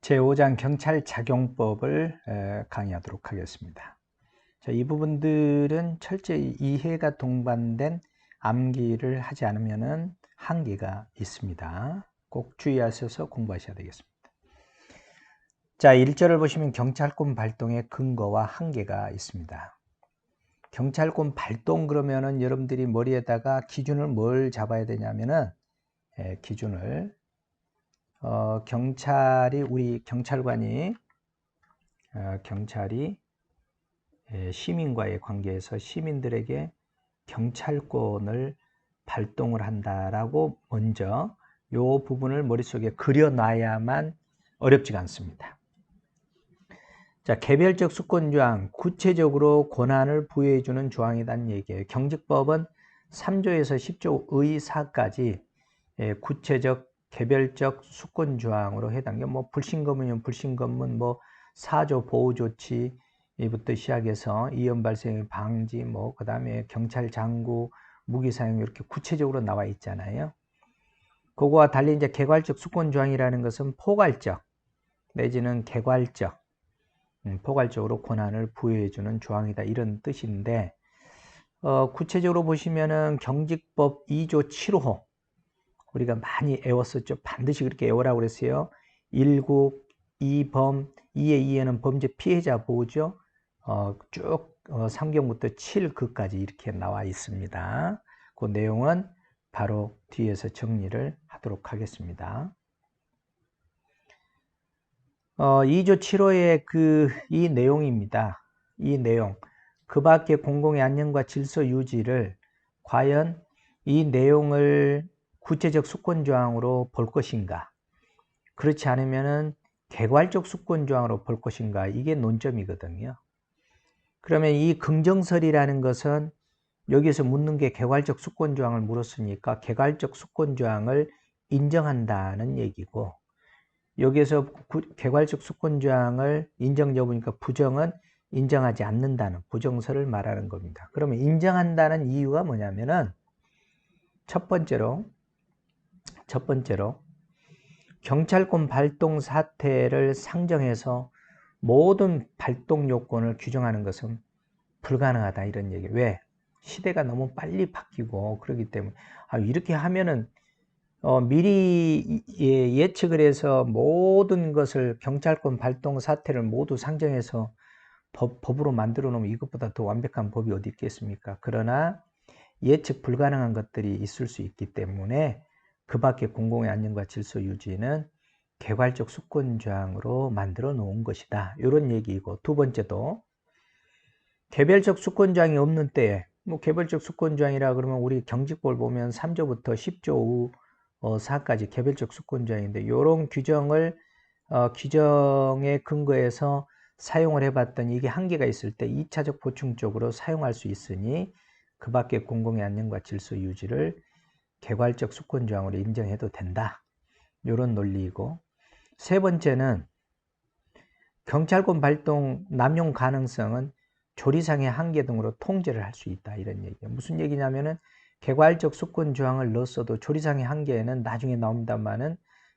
제5장 경찰작용법을 강의하도록 하겠습니다. 자, 이 부분들은 철저히 이해가 동반된 암기를 하지 않으면 한계가 있습니다. 꼭 주의하셔서 공부하셔야 되겠습니다. 자, 1절을 보시면 경찰권 발동의 근거와 한계가 있습니다. 경찰권 발동 그러면은 여러분들이 머리에다가 기준을 뭘 잡아야 되냐면은 기준을 우리 경찰관이 경찰이 시민과의 관계에서 시민들에게 경찰권을 발동을 한다라고 먼저 이 부분을 머릿속에 그려놔야만 어렵지가 않습니다. 자, 개별적 수권조항, 구체적으로 권한을 부여해주는 조항이라는 얘기예요. 경직법은 3조에서 10조 의사까지 구체적 개별적 수권조항으로 해당해. 뭐 불신검문이면 불신검문, 뭐 4조 보호조치부터 시작해서 이연 발생의 방지, 뭐 그다음에 경찰 장구, 무기 사용 이렇게 구체적으로 나와 있잖아요. 그거와 달리 이제 개괄적 수권조항이라는 것은 포괄적 내지는 개괄적, 포괄적으로 권한을 부여해주는 조항이다 이런 뜻인데, 구체적으로 보시면은 경직법 2조 7호 우리가 많이 애웠었죠. 반드시 그렇게 애워라고 그랬어요. 1국, 2범, 2의 2에는 범죄 피해자 보호죠. 쭉 3경부터 7극까지 이렇게 나와 있습니다. 그 내용은 바로 뒤에서 정리를 하도록 하겠습니다. 2조 7호의 이 내용입니다. 이 내용. 그 밖에 공공의 안녕과 질서 유지를 과연 이 내용을 구체적 수권조항으로 볼 것인가? 그렇지 않으면은 개괄적 수권조항으로 볼 것인가? 이게 논점이거든요. 그러면 이 긍정설이라는 것은 여기서 묻는 게 개괄적 수권조항을 물었으니까 개괄적 수권조항을 인정한다는 얘기고, 여기에서 개괄적 수권조항을 인정 여부니까 부정은 인정하지 않는다는 부정설을 말하는 겁니다. 그러면 인정한다는 이유가 뭐냐면은 첫 번째로 경찰권 발동 사태를 상정해서 모든 발동 요건을 규정하는 것은 불가능하다 이런 얘기. 왜? 시대가 너무 빨리 바뀌고 그렇기 때문에 이렇게 하면은 미리 예측을 해서 모든 것을 경찰권 발동 사태를 모두 상정해서 법으로 만들어 놓으면 이것보다 더 완벽한 법이 어디 있겠습니까? 그러나 예측 불가능한 것들이 있을 수 있기 때문에 그 밖에 공공의 안녕과 질서 유지는 개괄적 수권조항으로 만들어 놓은 것이다. 이런 얘기이고, 두 번째도 개별적 수권조항이 없는 때에, 뭐 개별적 수권조항이라 그러면 우리 경직법을 보면 3조부터 10조 4까지 개별적 수권조항인데, 이런 규정을 규정에 근거해서 사용을 해봤더니 이게 한계가 있을 때 2차적 보충적으로 사용할 수 있으니 그 밖에 공공의 안녕과 질서 유지를 개괄적 수권조항으로 인정해도 된다. 이런 논리이고, 세 번째는 경찰권 발동 남용 가능성은 조리상의 한계 등으로 통제를 할 수 있다 이런 얘기예요. 무슨 얘기냐면은 개괄적 수권조항을 넣었어도 조리상의 한계에는 나중에 나옵니다만은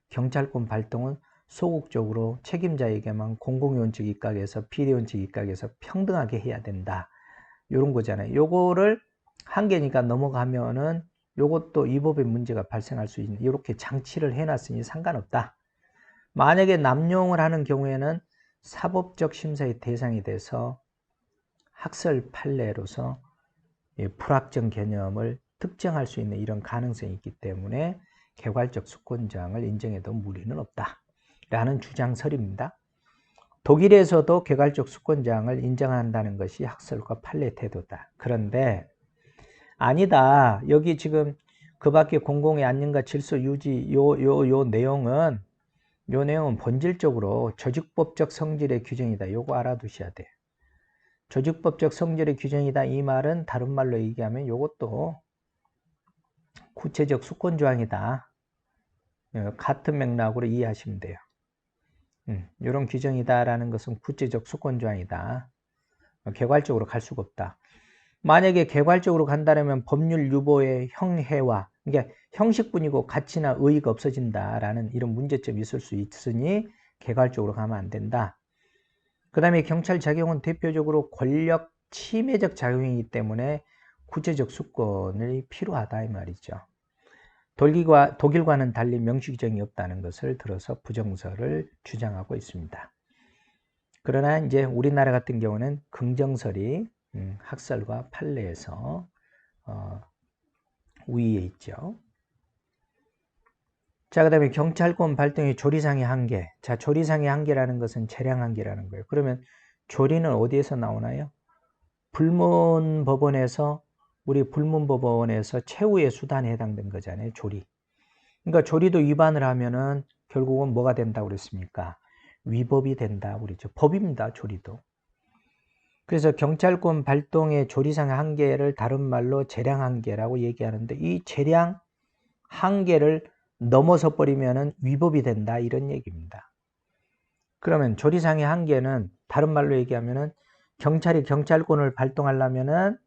경찰권 발동은 소극적으로 책임자에게만 공공원칙 입각에서 비례원칙 입각에서 평등하게 해야 된다. 이런 거잖아요. 요거를 한계니까 넘어가면은 요것도 이 법에 문제가 발생할 수 있는, 이렇게 장치를 해놨으니 상관없다. 만약에 남용을 하는 경우에는 사법적 심사의 대상이 돼서 학설 판례로서 불확정 개념을 특정할 수 있는 이런 가능성이 있기 때문에 개괄적 수권조항을 인정해도 무리는 없다 라는 주장설입니다. 독일에서도 개괄적 수권조항을 인정한다는 것이 학설과 판례 태도다. 그런데 아니다. 여기 지금 그 밖에 공공의 안녕과 질서 유지 요 내용은 본질적으로 조직법적 성질의 규정이다. 요거 알아두셔야 돼요. 조직법적 성질의 규정이다. 이 말은 다른 말로 얘기하면 요것도 구체적 수권조항이다. 같은 맥락으로 이해하시면 돼요. 이런 규정이다라는 것은 구체적 수권조항이다. 개괄적으로 갈 수가 없다. 만약에 개괄적으로 간다면 법률 유보의 형해와, 그러니까 형식뿐이고 가치나 의의가 없어진다라는 이런 문제점이 있을 수 있으니 개괄적으로 가면 안 된다. 그 다음에 경찰 작용은 대표적으로 권력 침해적 작용이기 때문에 구체적 수권이 필요하다 이 말이죠. 독일과는 달리 명시 규정이 없다는 것을 들어서 부정설을 주장하고 있습니다. 그러나 이제 우리나라 같은 경우는 긍정설이 학설과 판례에서 우위에 있죠. 자, 그 다음에 경찰권 발동의 조리상의 한계. 자, 조리상의 한계라는 것은 재량 한계라는 거예요. 그러면 조리는 어디에서 나오나요? 우리 불문법원에서 최후의 수단에 해당된 거잖아요. 조리. 그러니까 조리도 위반을 하면은 결국은 뭐가 된다고 그랬습니까? 위법이 된다 그랬죠. 법입니다. 조리도. 그래서 경찰권 발동의 조리상의 한계를 다른 말로 재량 한계라고 얘기하는데 이 재량 한계를 넘어서 버리면은 위법이 된다 이런 얘기입니다. 그러면 조리상의 한계는 다른 말로 얘기하면은 경찰이 경찰권을 발동하려면은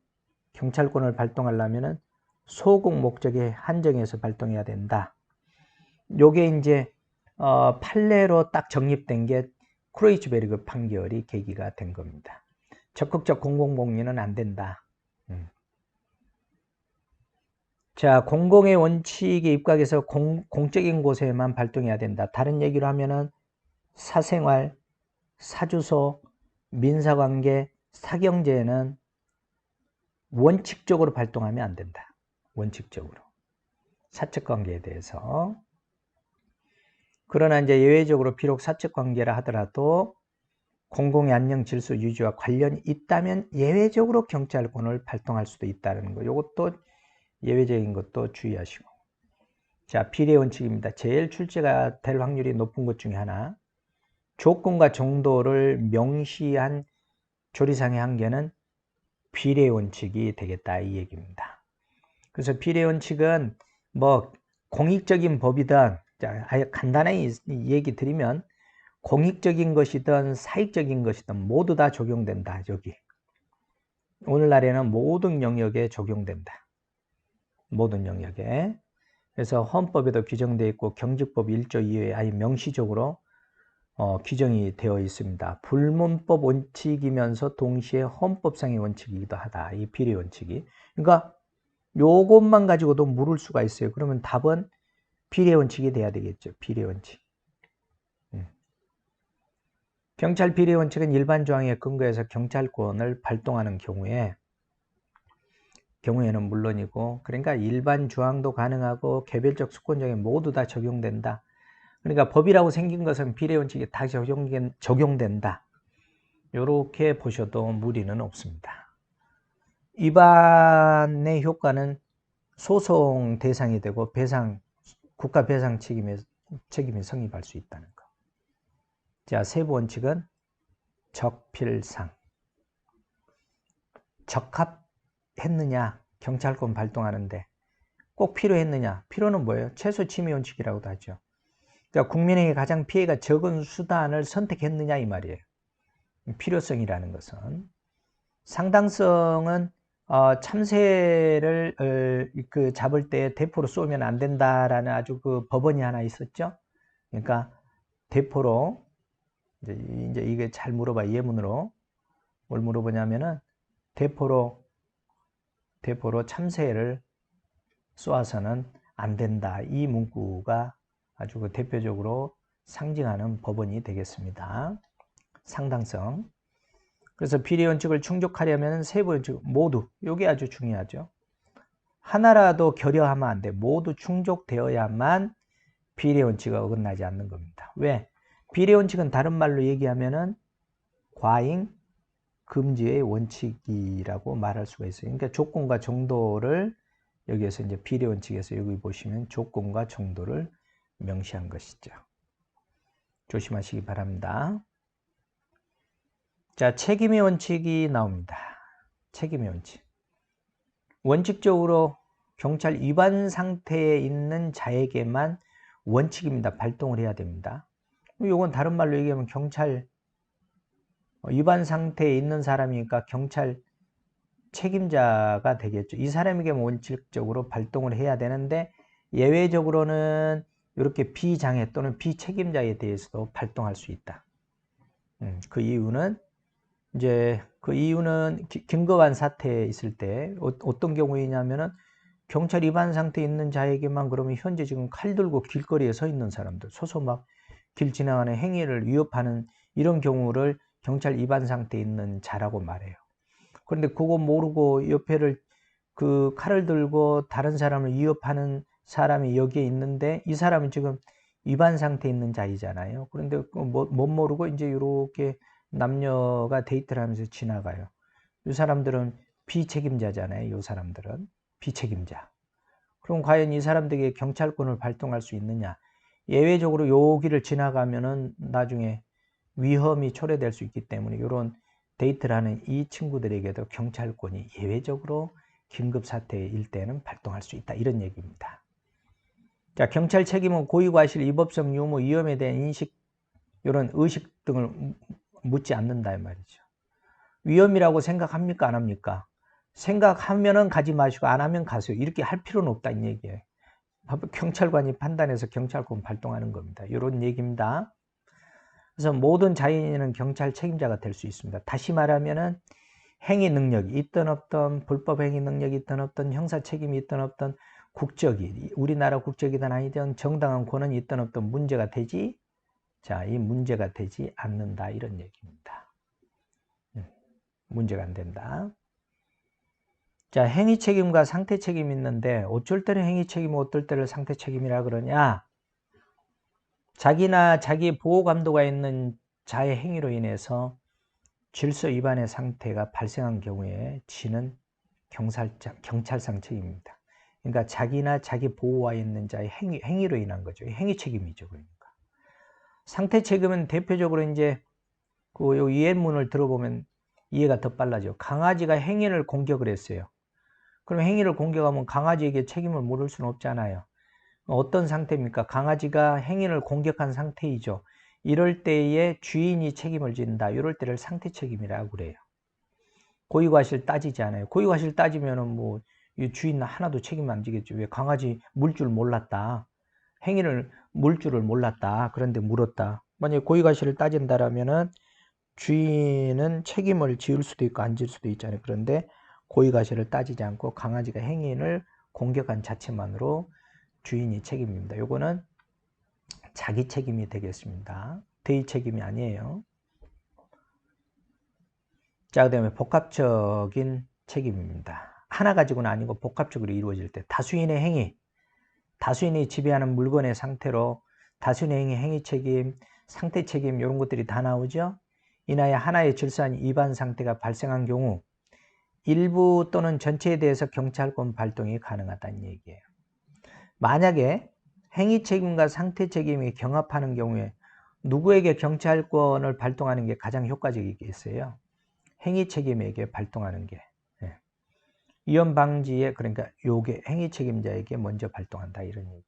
소극 목적에 한정해서 발동해야 된다. 요게 이제 판례로 딱 정립된 게 크로이츠베르그 판결이 계기가 된 겁니다. 적극적 공공복리는 안 된다. 자, 공공의 원칙에 입각해서 공적인 곳에만 발동해야 된다. 다른 얘기로 하면은 사생활, 사주소, 민사관계, 사경제는 원칙적으로 발동하면 안 된다. 원칙적으로. 사측관계에 대해서. 그러나 이제 예외적으로 비록 사측관계라 하더라도 공공의 안녕 질서 유지와 관련이 있다면 예외적으로 경찰권을 발동할 수도 있다는 거. 이것도 예외적인 것도 주의하시고. 자, 비례 원칙입니다. 제일 출제가 될 확률이 높은 것 중에 하나. 조건과 정도를 명시한 조리상의 한계는 비례 원칙이 되겠다 이 얘기입니다. 그래서 비례 원칙은 뭐 공익적인 법이든 아예 간단하게 얘기 드리면 공익적인 것이든 사익적인 것이든 모두 다 적용된다. 여기 오늘날에는 모든 영역에 적용된다. 모든 영역에. 그래서 헌법에도 규정되어 있고 경직법 1조 2호에 아예 명시적으로 규정이 되어 있습니다. 불문법 원칙이면서 동시에 헌법상의 원칙이기도 하다. 이 비례 원칙이. 그러니까 요것만 가지고도 물을 수가 있어요. 그러면 답은 비례 원칙이 돼야 되겠죠. 비례 원칙. 경찰 비례 원칙은 일반 조항에 근거해서 경찰권을 발동하는 경우에는 물론이고, 그러니까 일반 조항도 가능하고 개별적 수권정에 모두 다 적용된다. 그러니까 법이라고 생긴 것은 비례 원칙이 다 적용된다. 이렇게 보셔도 무리는 없습니다. 위반의 효과는 소송 대상이 되고 국가 배상 책임이 성립할 수 있다는 거. 자, 세부 원칙은 적필상. 적합했느냐, 경찰권 발동하는데 꼭 필요했느냐. 필요는 뭐예요? 최소 침해 원칙이라고도 하죠. 그러니까 국민에게 가장 피해가 적은 수단을 선택했느냐 이 말이에요. 필요성이라는 것은. 상당성은 참새를 잡을 때 대포로 쏘면 안 된다라는 아주 그 법원이 하나 있었죠. 그러니까 대포로 이제 이게 잘 물어봐. 예문으로 뭘 물어보냐면은 대포로 참새를 쏘아서는 안 된다. 이 문구가 아주 그 대표적으로 상징하는 법원이 되겠습니다. 상당성. 그래서 비례 원칙을 충족하려면 세부 원칙 모두 이게 아주 중요하죠. 하나라도 결여하면 안 돼. 모두 충족되어야만 비례 원칙이 어긋나지 않는 겁니다. 왜? 비례 원칙은 다른 말로 얘기하면은 과잉 금지의 원칙이라고 말할 수가 있어요. 그러니까 조건과 정도를 여기에서 이제 비례 원칙에서 여기 보시면 조건과 정도를 명시한 것이죠. 조심하시기 바랍니다. 자, 책임의 원칙이 나옵니다. 책임의 원칙. 원칙적으로 경찰 위반 상태에 있는 자에게만 원칙입니다. 발동을 해야 됩니다. 이건 다른 말로 얘기하면 경찰 위반 상태에 있는 사람이니까 경찰 책임자가 되겠죠. 이 사람에게 원칙적으로 발동을 해야 되는데 예외적으로는 이렇게 비장애 또는 비책임자에 대해서도 발동할 수 있다. 그 이유는 긴급한 사태에 있을 때 어떤 경우이냐면은 경찰 위반 상태에 있는 자에게만 그러면 현재 지금 칼 들고 길거리에 서 있는 사람들, 서서 막 길 지나가는 행위를 위협하는 이런 경우를 경찰 위반 상태에 있는 자라고 말해요. 그런데 그거 모르고 옆에를 그 칼을 들고 다른 사람을 위협하는 사람이 여기에 있는데 이 사람은 지금 위반 상태에 있는 자이잖아요. 그런데 못 모르고 이제 이렇게 남녀가 데이트를 하면서 지나가요. 이 사람들은 비책임자잖아요. 이 사람들은 비책임자. 그럼 과연 이 사람들에게 경찰권을 발동할 수 있느냐? 예외적으로 여기를 지나가면은 나중에 위험이 초래될 수 있기 때문에 이런 데이트를 하는 이 친구들에게도 경찰권이 예외적으로 긴급 사태일 때는 발동할 수 있다. 이런 얘기입니다. 자, 경찰 책임은 고의과실, 위법성, 유무, 위험에 대한 인식, 이런 의식 등을 묻지 않는다 이 말이죠. 위험이라고 생각합니까? 안 합니까? 생각하면은 가지 마시고 안 하면 가세요. 이렇게 할 필요는 없다 이 얘기예요. 경찰관이 판단해서 경찰권 발동하는 겁니다. 이런 얘기입니다. 그래서 모든 자연인은 경찰 책임자가 될 수 있습니다. 다시 말하면은 행위 능력이 있든 없든, 불법 행위 능력이 있든 없든, 형사 책임이 있든 없든, 국적이 우리나라 국적이든 아니든 정당한 권한이 있든 없든 문제가 되지, 이 문제가 되지 않는다 이런 얘기입니다. 문제가 안 된다. 자, 행위 책임과 상태 책임이 있는데 어쩔 때는 행위 책임, 어떨 때를 상태 책임이라 그러냐? 자기나 자기 보호 감도가 있는 자의 행위로 인해서 질서 위반의 상태가 발생한 경우에 지는 경찰상 책임입니다. 그러니까 자기나 자기 보호와 있는 자의 행위로 인한 거죠. 행위 책임이죠. 그러니까. 상태 책임은 대표적으로 이제 그 이해문을 들어보면 이해가 더 빨라져. 강아지가 행인을 공격을 했어요. 그럼 행위를 공격하면 강아지에게 책임을 물을 수는 없잖아요. 어떤 상태입니까? 강아지가 행인을 공격한 상태이죠. 이럴 때에 주인이 책임을 진다. 이럴 때를 상태 책임이라고 그래요. 고의과실 따지지 않아요. 고의과실 따지면은 뭐 주인 하나도 책임 안 지겠죠. 왜 강아지 물 줄 몰랐다. 행인을 물 줄을 몰랐다. 그런데 물었다. 만약에 고의과실을 따진다라면은 주인은 책임을 지을 수도 있고 안 지을 수도 있잖아요. 그런데 고의과실을 따지지 않고 강아지가 행인을 공격한 자체만으로 주인이 책임입니다. 요거는 자기 책임이 되겠습니다. 대의 책임이 아니에요. 자, 그 다음에 복합적인 책임입니다. 하나 가지고는 아니고 복합적으로 이루어질 때 다수인의 행위, 다수인이 지배하는 물건의 상태로 다수인의 행위, 행위 책임, 상태 책임 이런 것들이 다 나오죠. 이나에 하나의 질서한 위반 상태가 발생한 경우 일부 또는 전체에 대해서 경찰권 발동이 가능하다는 얘기예요. 만약에 행위 책임과 상태 책임이 경합하는 경우에 누구에게 경찰권을 발동하는 게 가장 효과적이겠어요? 행위 책임에게 발동하는 게. 위험 방지에 그러니까 요게 행위 책임자에게 먼저 발동한다 이런 얘기예요.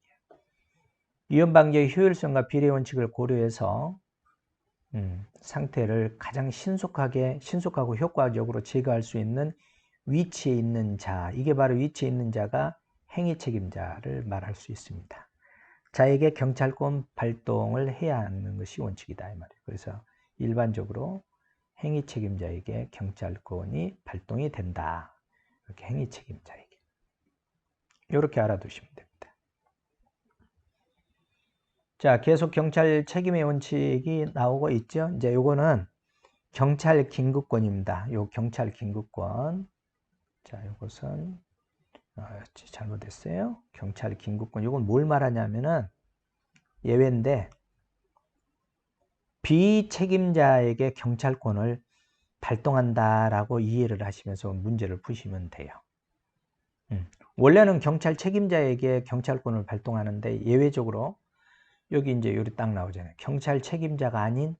위험 방지의 효율성과 비례 원칙을 고려해서 상태를 가장 신속하고 효과적으로 제거할 수 있는 위치에 있는 자, 이게 바로 위치에 있는 자가 행위 책임자를 말할 수 있습니다. 자에게 경찰권 발동을 해야 하는 것이 원칙이다 이 말이에요. 그래서 일반적으로 행위 책임자에게 경찰권이 발동이 된다. 이렇게 행위 책임자에게. 이렇게 알아두시면 됩니다. 자, 계속 경찰 책임의 원칙이 나오고 있죠. 이제 요거는 경찰 긴급권입니다. 요 경찰 긴급권. 자, 요것은 잘못했어요. 경찰 긴급권. 요건 뭘 말하냐면은 예외인데 비책임자에게 경찰권을 발동한다라고 이해를 하시면서 문제를 푸시면 돼요. 원래는 경찰 책임자에게 경찰권을 발동하는데 예외적으로 여기 이제 여기 딱 나오잖아요. 경찰 책임자가 아닌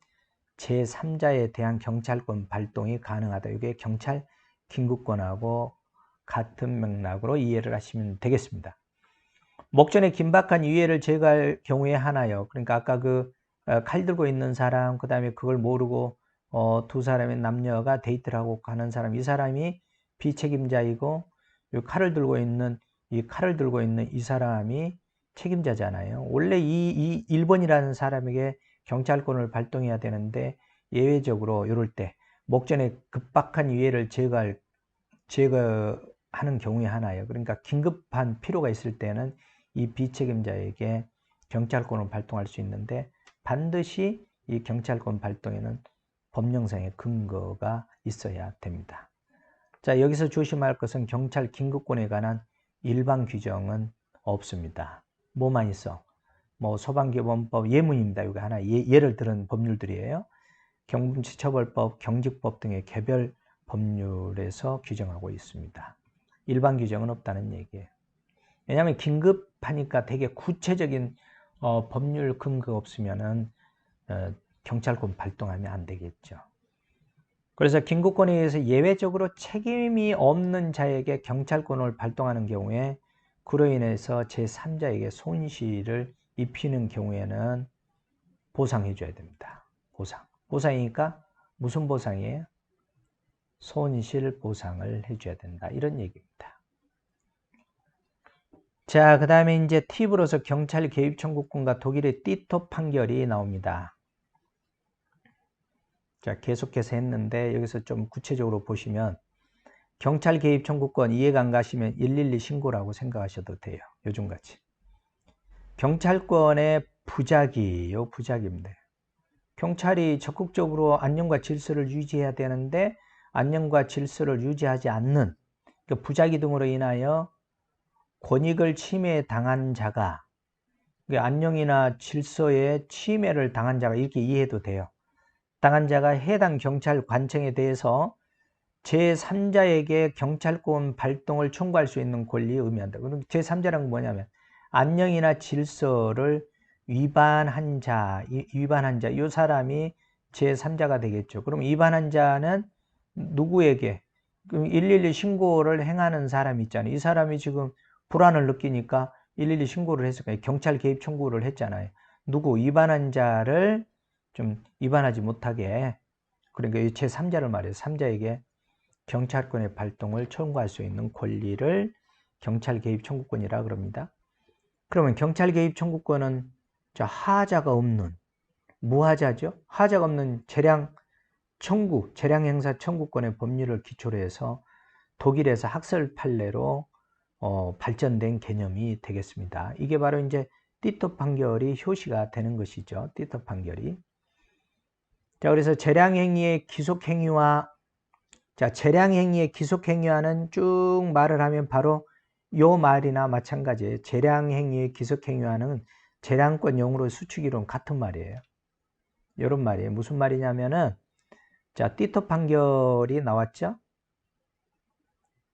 제3자에 대한 경찰권 발동이 가능하다. 이게 경찰 긴급권하고 같은 맥락으로 이해를 하시면 되겠습니다. 목전에 긴박한 유해를 제거할 경우에 하나요. 그러니까 아까 그 칼 들고 있는 사람, 그 다음에 그걸 모르고 두 사람의 남녀가 데이트를 하고 가는 사람, 이 사람이 비책임자이고 이 칼을 들고 있는 이 사람이 책임자잖아요. 원래 이 1번이라는 사람에게 경찰권을 발동해야 되는데 예외적으로 이럴 때 목전에 급박한 위해를 제거하는 경우에 하나예요. 그러니까 긴급한 필요가 있을 때는 이 비책임자에게 경찰권을 발동할 수 있는데 반드시 이 경찰권 발동에는 법령상의 근거가 있어야 됩니다. 자, 여기서 조심할 것은 경찰 긴급권에 관한 일반 규정은 없습니다. 뭐만 있어? 뭐 소방기본법 예문입니다. 이거 하나 예를 들은 법률들이에요. 경범죄처벌법, 경직법 등의 개별 법률에서 규정하고 있습니다. 일반 규정은 없다는 얘기예요. 왜냐하면 긴급하니까 되게 구체적인 법률 근거 없으면은 경찰권 발동하면 안 되겠죠. 그래서 긴급권에 의해서 예외적으로 책임이 없는 자에게 경찰권을 발동하는 경우에 그로 인해서 제3자에게 손실을 입히는 경우에는 보상해 줘야 됩니다. 보상이니까 무슨 보상이에요? 손실 보상을 해줘야 된다. 이런 얘기입니다. 자, 그 다음에 이제 팁으로서 경찰 개입 청구권과 독일의 띠토 판결이 나옵니다. 자, 계속해서 했는데 여기서 좀 구체적으로 보시면 경찰 개입 청구권 이해가 안 가시면 112 신고라고 생각하셔도 돼요. 요즘같이. 경찰권의 부작이요. 부작입니다. 경찰이 적극적으로 안녕과 질서를 유지해야 되는데 안녕과 질서를 유지하지 않는 부작위 등으로 인하여 권익을 침해당한 자가 안녕이나 질서에 침해를 당한 자가 이렇게 이해해도 돼요. 당한 자가 해당 경찰 관청에 대해서 제3자에게 경찰권 발동을 청구할 수 있는 권리에 의미한다. 그럼 제3자란 뭐냐면 안녕이나 질서를 위반한 자, 이 사람이 제3자가 되겠죠. 그럼 위반한 자는 누구에게? 그럼 112 신고를 행하는 사람이 있잖아요. 이 사람이 지금 불안을 느끼니까 112 신고를 했을까요? 경찰 개입 청구를 했잖아요. 누구? 위반한 자를 좀 위반하지 못하게, 그러니까 제3자를 말해요. 3자에게 경찰권의 발동을 청구할 수 있는 권리를 경찰 개입 청구권이라 그럽니다. 그러면 경찰 개입 청구권은 하자가 없는 무하자죠. 하자가 없는 재량 행사 청구권의 법률을 기초로 해서 독일에서 학설 판례로 발전된 개념이 되겠습니다. 이게 바로 이제 띠토 판결이 효시가 되는 것이죠. 띠토 판결이. 자, 그래서 재량행위의 기속행위와 재량행위의 기속행위와는 쭉 말을 하면 바로 요 말이나 마찬가지예요. 재량행위의 기속행위와는 재량권 용으로 수축이론 같은 말이에요. 이런 말이에요. 무슨 말이냐면은 자, 띠토 판결이 나왔죠?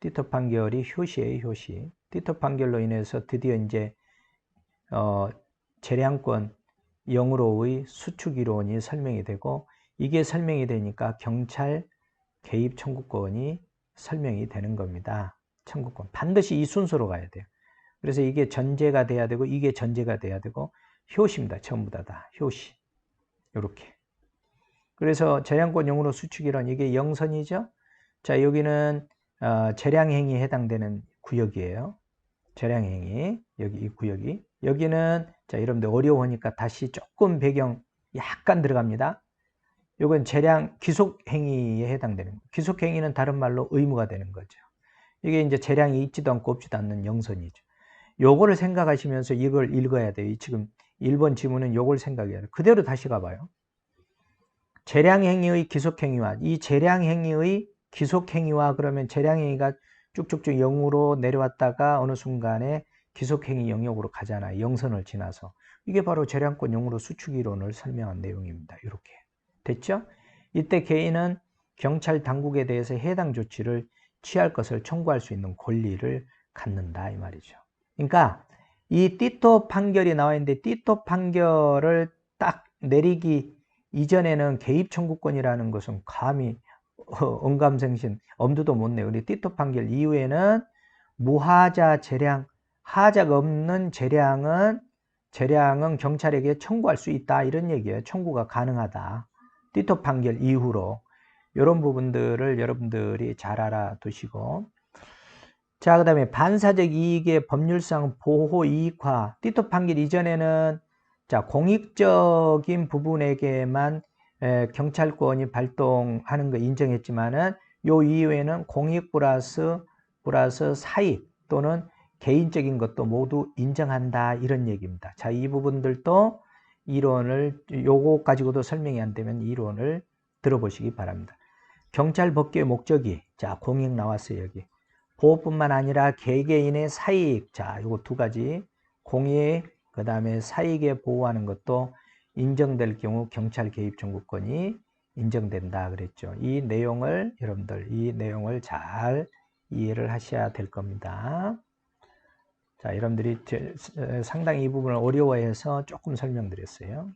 띠토 판결이 효시예요, 효시. 띠토 판결로 인해서 드디어 이제 재량권 영으로의 수축 이론이 설명이 되고 이게 설명이 되니까 경찰 개입 청구권이 설명이 되는 겁니다. 청구권. 반드시 이 순서로 가야 돼요. 그래서 이게 전제가 돼야 되고 이게 전제가 돼야 되고 효시입니다. 전부 다 효시. 이렇게. 그래서 재량권 영으로 수축 이론 이게 영선이죠. 자, 여기는 재량행위에 해당되는 구역이에요. 재량행위. 여기 이 구역이. 여기는 자, 여러분들 어려우니까 다시 조금 배경 약간 들어갑니다. 이건 재량 기속행위에 해당되는 거예요. 기속행위는 다른 말로 의무가 되는 거죠. 이게 이제 재량이 있지도 않고 없지도 않는 영선이죠. 요거를 생각하시면서 이걸 읽어야 돼요. 지금 1번 지문은 요걸 생각해야 돼요. 그대로 다시 가봐요. 재량행위의 기속행위와 이 재량행위의 기속행위와 그러면 재량행위가 쭉쭉쭉 0으로 내려왔다가 어느 순간에 기속행위 영역으로 가잖아요. 영선을 지나서. 이게 바로 재량권 0으로 수축 이론을 설명한 내용입니다. 이렇게. 됐죠? 이때 개인은 경찰 당국에 대해서 해당 조치를 취할 것을 청구할 수 있는 권리를 갖는다 이 말이죠. 그러니까 이 띠토 판결이 나와 있는데 띠토 판결을 딱 내리기 이전에는 개입 청구권이라는 것은 감히 언감생심 엄두도 못 내요. 우리 띠토 판결 이후에는 무하자 재량, 하자가 없는 재량은 경찰에게 청구할 수 있다 이런 얘기예요. 청구가 가능하다. 띠토 판결 이후로 이런 부분들을 여러분들이 잘 알아두시고 자, 그 다음에 반사적 이익의 법률상 보호 이익화. 띠토 판결 이전에는 자, 공익적인 부분에게만 경찰권이 발동하는 거 인정했지만은 요 이후에는 공익 플러스 사익 또는 개인적인 것도 모두 인정한다 이런 얘기입니다. 자, 이 부분들도 이론을 요거 가지고도 설명이 안 되면 이론을 들어보시기 바랍니다. 경찰 법규의 목적이 자, 공익 나왔어요, 여기. 보호뿐만 아니라 개개인의 사익, 자, 요거 두 가지 공익, 그 다음에 사익에 보호하는 것도 인정될 경우 경찰 개입 청구권이 인정된다 그랬죠. 이 내용을 여러분들 이 내용을 잘 이해를 하셔야 될 겁니다. 자, 여러분들이 상당히 이 부분을 어려워해서 조금 설명드렸어요.